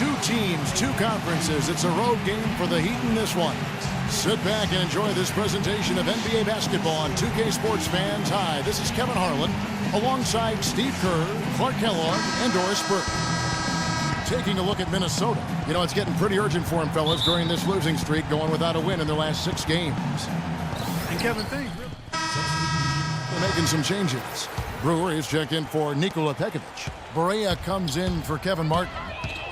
Two teams, two conferences. It's a road game for the Heat in this one. Sit back and enjoy this presentation of NBA basketball on 2K Sports fans. Hi, this is Kevin Harlan alongside Steve Kerr, Clark Kellogg, and Doris Burke. Taking a look at Minnesota. You know, it's getting pretty urgent for them, fellas, during this losing streak, going without a win in their last 6 games. And Kevin, they're making some changes. Brewer is checked in for Nikola Pekovic. Barea comes in for Kevin Martin.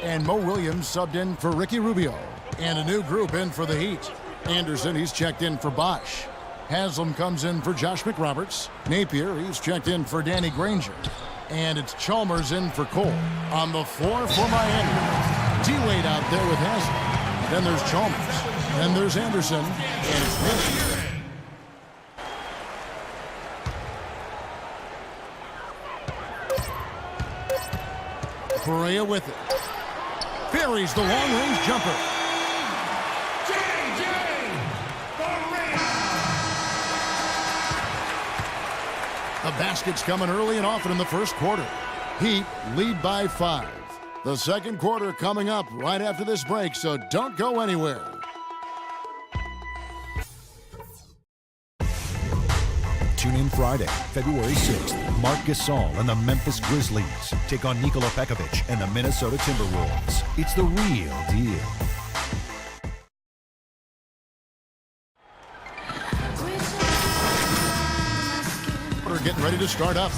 And Mo Williams subbed in for Ricky Rubio. And a new group in for the Heat. Anderson, he's checked in for Bosch. Haslam comes in for Josh McRoberts. Napier, he's checked in for Danny Granger. And it's Chalmers in for Cole. On the floor for Miami. D-Wade out there with Haslam. Then there's Chalmers. Then there's Anderson. And it's Napier. Barea with it. Buries the long-range jumper. The basket's coming early and often in the first quarter. Heat lead by 5. The second quarter coming up right after this break, so don't go anywhere. Tune in Friday, February 6th. Marc Gasol and the Memphis Grizzlies take on Nikola Pekovic and the Minnesota Timberwolves. It's the real deal. We're getting ready to start up.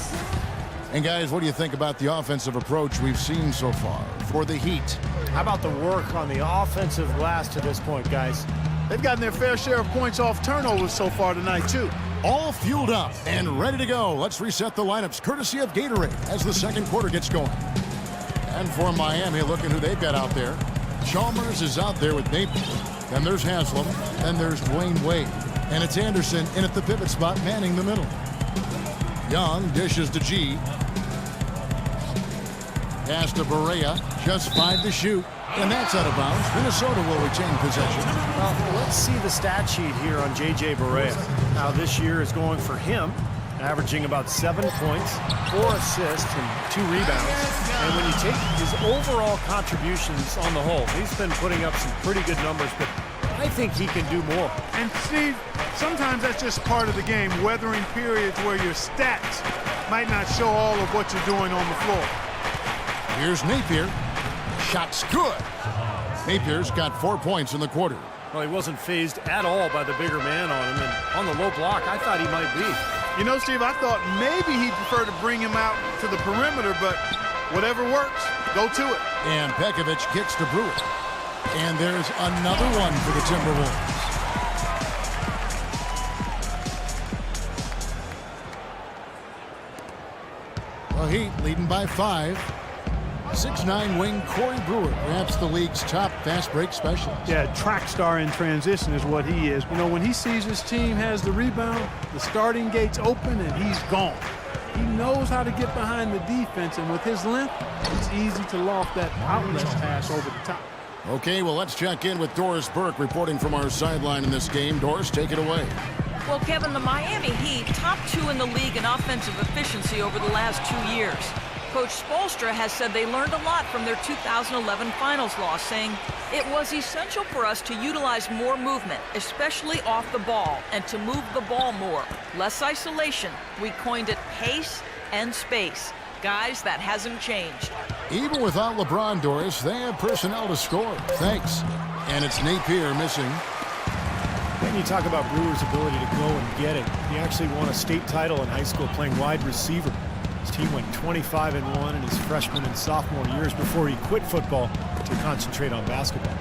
And guys, what do you think about the offensive approach we've seen so far for the Heat? How about the work on the offensive glass to this point, guys? They've gotten their fair share of points off turnovers so far tonight, too. All fueled up and ready to go. Let's reset the lineups courtesy of Gatorade as the second quarter gets going. And for Miami, look at who they've got out there. Chalmers is out there with Napier. Then there's Haslam. Then there's Dwayne Wade. And it's Anderson in at the pivot spot, manning the middle. Young dishes to G. Pass to Barea. Just 5 to shoot. And that's out of bounds. Minnesota will retain possession. Well, let's see the stat sheet here on J.J. Barea. Now, this year is going for him, averaging about 7 points, 4 assists, and 2 rebounds. And when you take his overall contributions on the whole, he's been putting up some pretty good numbers, but I think he can do more. And, Steve, sometimes that's just part of the game, weathering periods where your stats might not show all of what you're doing on the floor. Here's Napier. Shot's good. Napier's got 4 points in the quarter. Well, he wasn't fazed at all by the bigger man on him, and on the low block, I thought he might be. You know, Steve, I thought maybe he'd prefer to bring him out to the perimeter, but whatever works, go to it. And Pekovic kicks to Brewer. And there's another one for the Timberwolves. The Heat leading by 5. 6'9" wing Corey Brewer, perhaps the league's top fast break specialist. Yeah, track star in transition is what he is. You know, when he sees his team has the rebound, the starting gate's open, and he's gone. He knows how to get behind the defense, and with his length, it's easy to loft that outlet pass over the top. Okay, well, let's check in with Doris Burke reporting from our sideline in this game. Doris, take it away. Well, Kevin, the Miami Heat, top 2 in the league in offensive efficiency over the last 2 years. Coach Spoelstra has said they learned a lot from their 2011 finals loss, saying it was essential for us to utilize more movement, especially off the ball, and to move the ball more. Less isolation. We coined it pace and space. Guys, that hasn't changed. Even without LeBron, Doris, they have personnel to score. Thanks. And it's Napier missing. When you talk about Brewer's ability to go and get it, he actually won a state title in high school playing wide receiver. His team went 25-1 in his freshman and sophomore years before he quit football to concentrate on basketball.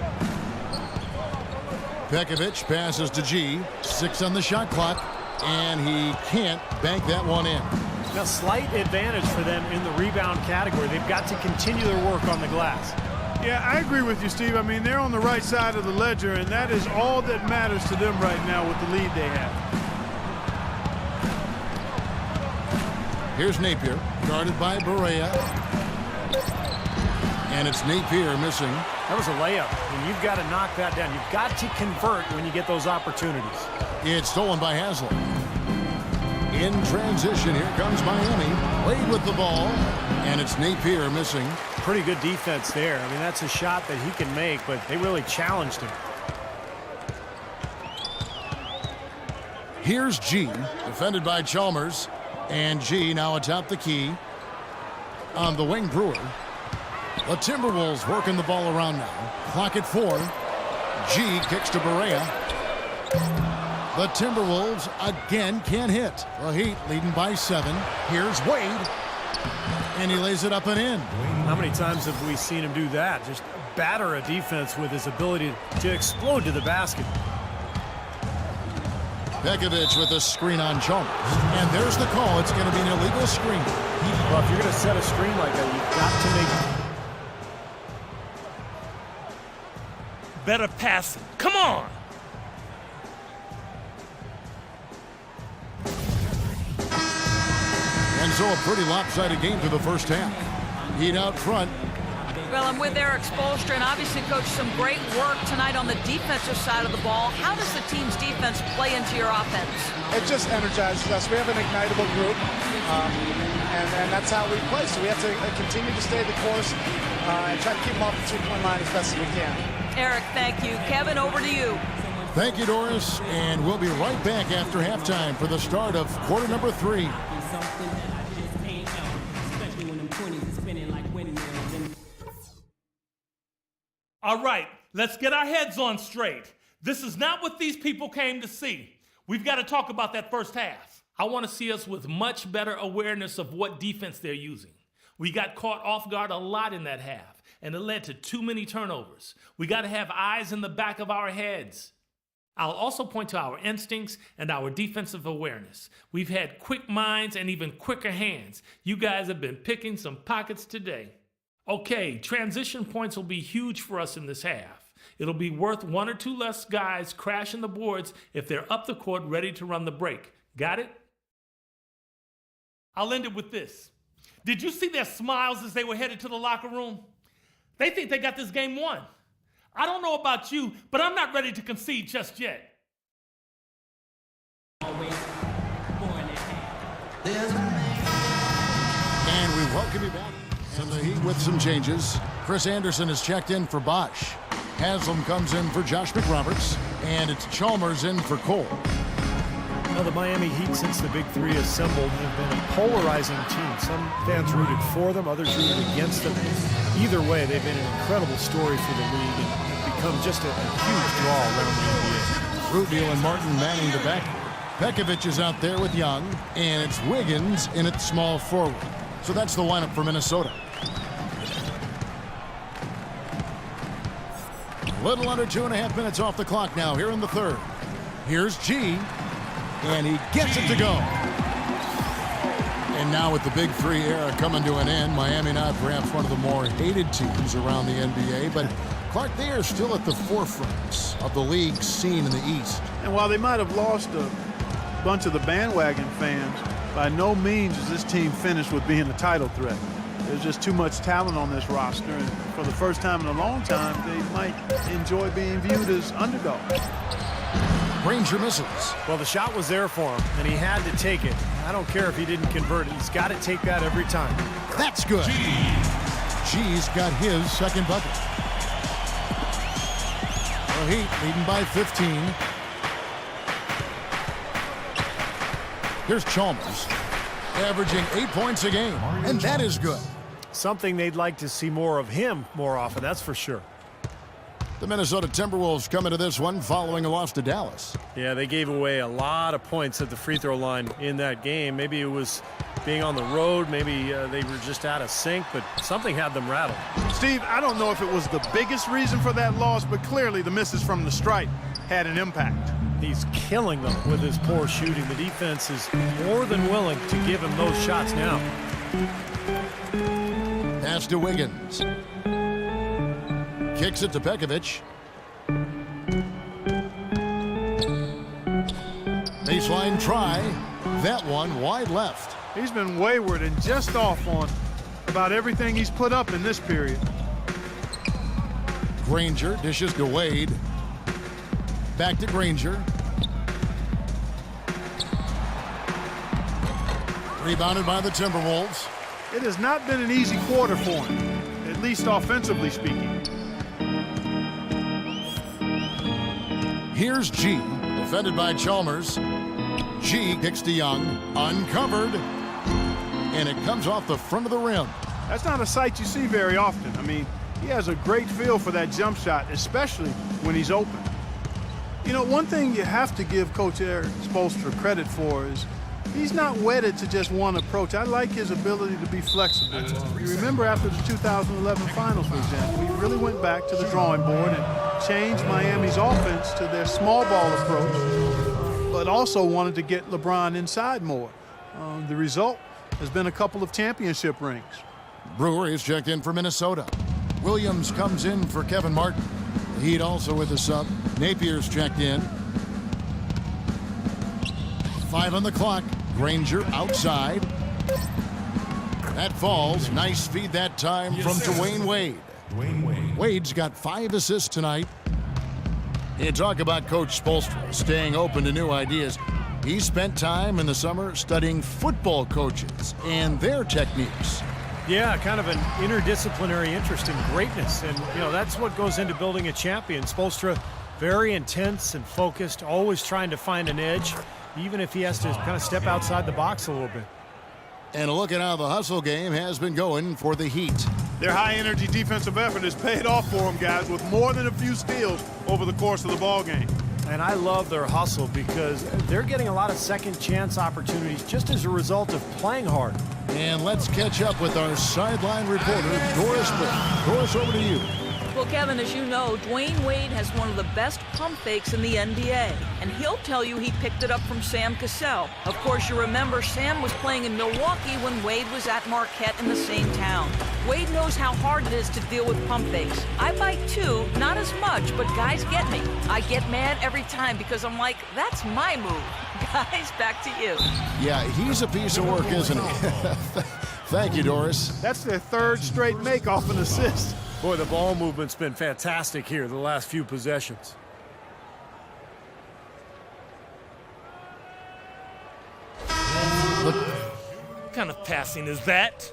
Pekovic passes to G. 6 on the shot clock, and he can't bank that one in. Now, slight advantage for them in the rebound category. They've got to continue their work on the glass. Yeah, I agree with you, Steve. I mean, they're on the right side of the ledger, and that is all that matters to them right now with the lead they have. Here's Napier, guarded by Barea. And it's Napier missing. That was a layup, and you've got to knock that down. You've got to convert when you get those opportunities. It's stolen by Haslam. In transition, here comes Miami. Wade with the ball, and it's Napier missing. Pretty good defense there. I mean, that's a shot that he can make, but they really challenged him. Here's G, defended by Chalmers. And G now atop the key. On the wing, Brewer. The Timberwolves working the ball around now. Clock at 4. G kicks to Barea. The Timberwolves again can't hit. The Heat leading by 7. Here's Wade. And he lays it up and in. How many times have we seen him do that? Just batter a defense with his ability to explode to the basket. Pekovic with a screen on Chalmers. And there's the call. It's going to be an illegal screen. Well, if you're going to set a screen like that, you've got to make... Better pass it. Come on. And so a pretty lopsided game through the first half. Heat out front. Well, I'm with Eric Spoelstra, and obviously, Coach, some great work tonight on the defensive side of the ball. How does the team's defense play into your offense? It just energizes us. We have an ignitable group, and that's how we play. So we have to continue to stay the course and try to keep them off the 2-point line as best as we can. Eric, thank you. Kevin, over to you. Thank you, Doris. And we'll be right back after halftime for the start of quarter number 3. All right, let's get our heads on straight. This is not what these people came to see. We've got to talk about that first half. I want to see us with much better awareness of what defense they're using. We got caught off guard a lot in that half, and it led to too many turnovers. We got to have eyes in the back of our heads. I'll also point to our instincts and our defensive awareness. We've had quick minds and even quicker hands. You guys have been picking some pockets today. Okay, transition points will be huge for us in this half. It'll be worth 1 or 2 less guys crashing the boards if they're up the court ready to run the break. Got it? I'll end it with this. Did you see their smiles as they were headed to the locker room? They think they got this game won. I don't know about you, but I'm not ready to concede just yet. And we welcome you back. And the Heat with some changes. Chris Anderson is checked in for Bosch. Haslam comes in for Josh McRoberts. And it's Chalmers in for Cole. Well, the Miami Heat, since the Big Three assembled, have been a polarizing team. Some fans rooted for them, others rooted against them. Either way, they've been an incredible story for the league and have become just a huge draw around the NBA. Rubio and Martin manning the backcourt. Pekovic is out there with Young. And it's Wiggins in at small forward. So that's the lineup for Minnesota. A little under 2.5 minutes off the clock now here in the third. Here's G. And he gets it to go. And now with the Big Three era coming to an end, Miami not perhaps one of the more hated teams around the NBA, but Clark, they are still at the forefront of the league scene in the East. And while they might have lost a bunch of the bandwagon fans, by no means is this team finished with being a title threat. There's just too much talent on this roster, and for the first time in a long time, they might enjoy being viewed as underdogs. Granger misses. Well, the shot was there for him, and he had to take it. I don't care if he didn't convert it. He's got to take that every time. That's good. G's got his second bucket. The Heat leading by 15. Here's Chalmers, averaging 8 points a game, and that is good. Something they'd like to see more of him more often, that's for sure. The Minnesota Timberwolves come into this one following a loss to Dallas. Yeah, they gave away a lot of points at the free throw line in that game. Maybe it was being on the road. Maybe they were just out of sync, but something had them rattled. Steve, I don't know if it was the biggest reason for that loss, but clearly the misses from the stripe had an impact. He's killing them with his poor shooting. The defense is more than willing to give him those shots now. Pass to Wiggins. Kicks it to Pekovic. Baseline try. That one wide left. He's been wayward and just off on about everything he's put up in this period. Granger dishes to Wade. Back to Granger. Rebounded by the Timberwolves. It has not been an easy quarter for him. It at least offensively speaking. Here's G, defended by Chalmers. G kicks to Young, uncovered, and it comes off the front of the rim. That's not a sight you see very often. I mean, he has a great feel for that jump shot, especially when he's open. You know, one thing you have to give Coach Eric Spoelstra credit for is he's not wedded to just one approach. I like his ability to be flexible. You remember after the 2011 finals, for example, he really went back to the drawing board and changed Miami's offense to their small ball approach, but also wanted to get LeBron inside more. The result has been a couple of championship rings. Brewer is checked in for Minnesota. Williams comes in for Kevin Martin. The Heat also with a sub. Napier's checked in. 5 on the clock. Granger outside. That falls. Nice feed that time from Dwayne Wade. Wade's got 5 assists tonight. You talk about Coach Spoelstra staying open to new ideas. He spent time in the summer studying football coaches and their techniques. Yeah, kind of an interdisciplinary interest in greatness. And, you know, that's what goes into building a champion. Spoelstra, very intense and focused, always trying to find an edge, even if he has to kind of step outside the box a little bit. And a look at how the hustle game has been going for the Heat. Their high-energy defensive effort has paid off for them, guys, with more than a few steals over the course of the ball game. And I love their hustle because they're getting a lot of second chance opportunities just as a result of playing hard. And let's catch up with our sideline reporter, Doris Burke. Doris, over to you. Well, Kevin, as you know, Dwayne Wade has one of the best pump fakes in the NBA, and he'll tell you he picked it up from Sam Cassell. Of course, you remember Sam was playing in Milwaukee when Wade was at Marquette in the same town. Wade knows how hard it is to deal with pump fakes. I bite too, not as much, but guys get me. I get mad every time because I'm like, that's my move. Guys, back to you. Yeah, he's a piece of work, isn't he? Thank you, Doris. That's their third straight make off an assist. Boy, the ball movement's been fantastic here the last few possessions. What kind of passing is that?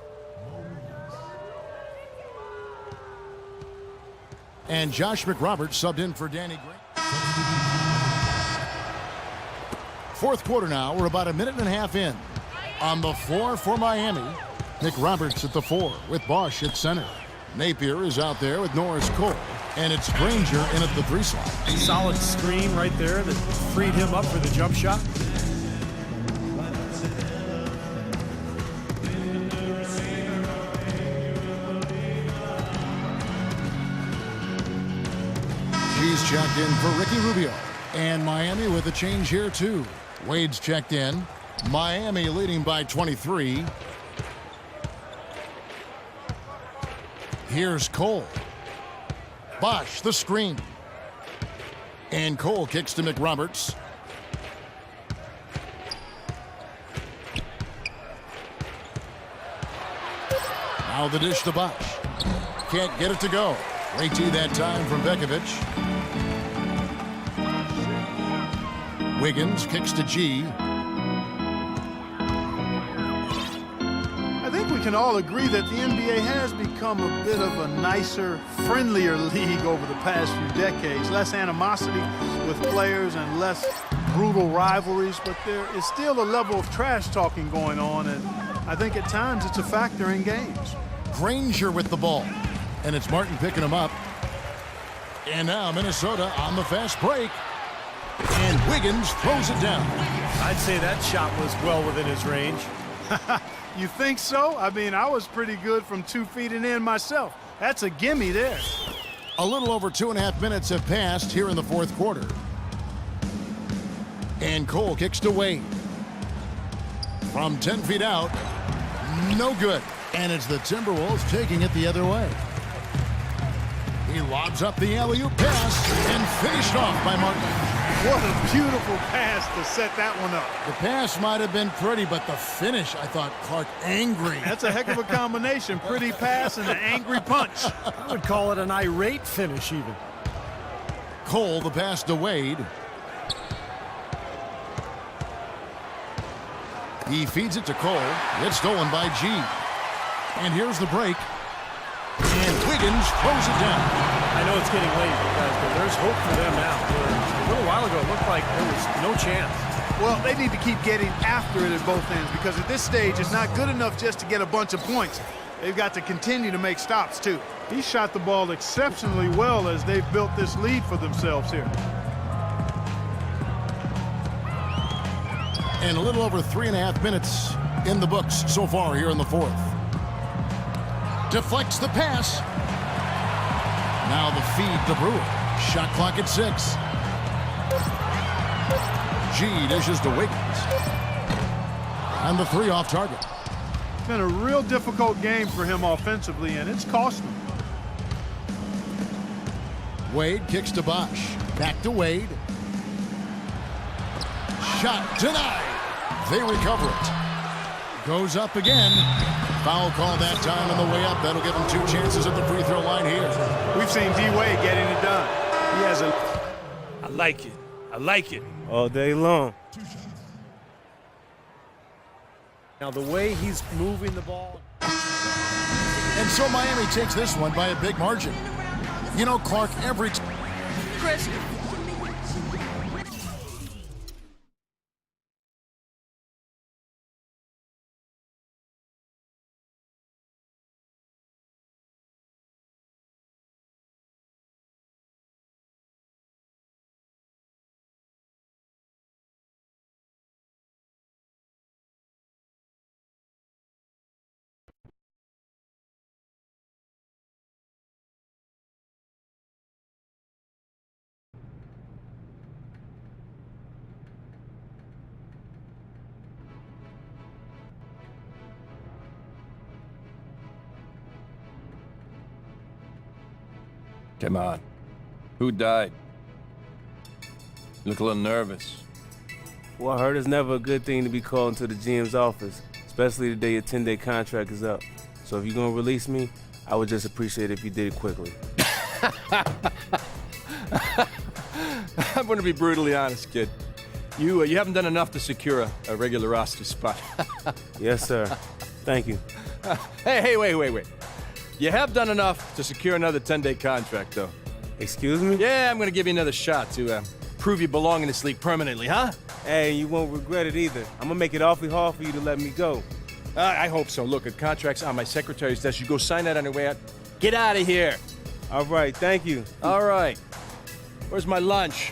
And Josh McRoberts subbed in for Danny Gray. Fourth quarter now. We're about a minute and a half in. On the floor for Miami, McRoberts at the 4 with Bosch at center. Napier is out there with Norris Cole. And it's Granger in at the 3 slot. Solid screen right there that freed him up for the jump shot. She's checked in for Ricky Rubio. And Miami with a change here too. Wade's checked in. Miami leading by 23. Here's Cole. Bosch, the screen. And Cole kicks to McRoberts. Now the dish to Bosch. Can't get it to go. Great tee that time from Bekovic. Wiggins kicks to G. I think we can all agree that the NBA has become a bit of a nicer, friendlier league over the past few decades. Less animosity with players and less brutal rivalries, but there is still a level of trash talking going on, and I think at times it's a factor in games. Granger with the ball. And it's Martin picking him up. And now Minnesota on the fast break. And Wiggins throws it down. I'd say that shot was well within his range. You think so? I mean, I was pretty good from 2 feet and in myself. That's a gimme there. A little over 2.5 minutes have passed here in the fourth quarter. And Cole kicks to Wade. From 10 feet out, no good. And it's the Timberwolves taking it the other way. He lobs up the alley-oop pass and finished off by Martin. What a beautiful pass to set that one up. The pass might have been pretty, but the finish, I thought, Clark, angry. That's a heck of a combination. Pretty pass and an angry punch. I would call it an irate finish even. Cole, the pass to Wade. He feeds it to Cole. It's stolen by G. And here's the break. And Wiggins throws it down. I know it's getting late, guys, but there's hope for them now. Where a little while ago, it looked like there was no chance. Well, they need to keep getting after it at both ends because at this stage, it's not good enough just to get a bunch of points. They've got to continue to make stops, too. He shot the ball exceptionally well as they've built this lead for themselves here. And a little over 3.5 minutes in the books so far here in the fourth. Deflects the pass. Now the feed to Brewer. Shot clock at 6. G dishes to Wiggins. And the 3 off target. It's been a real difficult game for him offensively, and it's cost him. Wade kicks to Bosch. Back to Wade. Shot denied. They recover it. Goes up again. Foul call that time on the way up. That'll give him 2 chances at the free throw line here. We've seen D-Wade getting it done. He has a... I like it. I like it. All day long. Now, the way he's moving the ball. And so Miami takes this one by a big margin. You know, Clark, every... Chris, Come on. Who died? You look a little nervous. Well, I heard it's never a good thing to be called into the GM's office, especially the day your 10-day contract is up. So if you're going to release me, I would just appreciate it if you did it quickly. I'm going to be brutally honest, kid. You haven't done enough to secure a regular roster spot. Yes, sir. Thank you. Hey, wait. You have done enough to secure another 10-day contract, though. Excuse me? Yeah, I'm going to give you another shot to prove you belong in this league permanently, huh? Hey, you won't regret it either. I'm going to make it awfully hard for you to let me go. I hope so. Look, a contract's on my secretary's desk. You go sign that on your way out. Get out of here. All right, thank you. All right. Where's my lunch?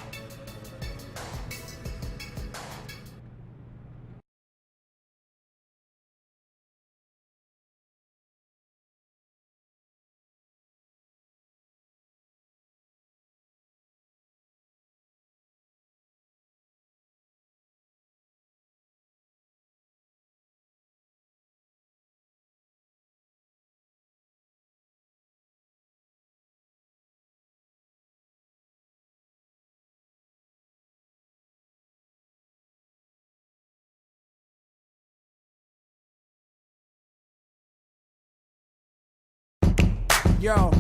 Yo,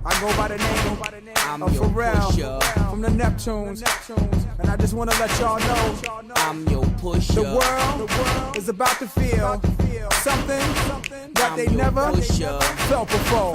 I go by the name of Pharrell from the Neptunes, and I just want to let y'all know I'm your pusher. The world is about to feel something that they never felt before.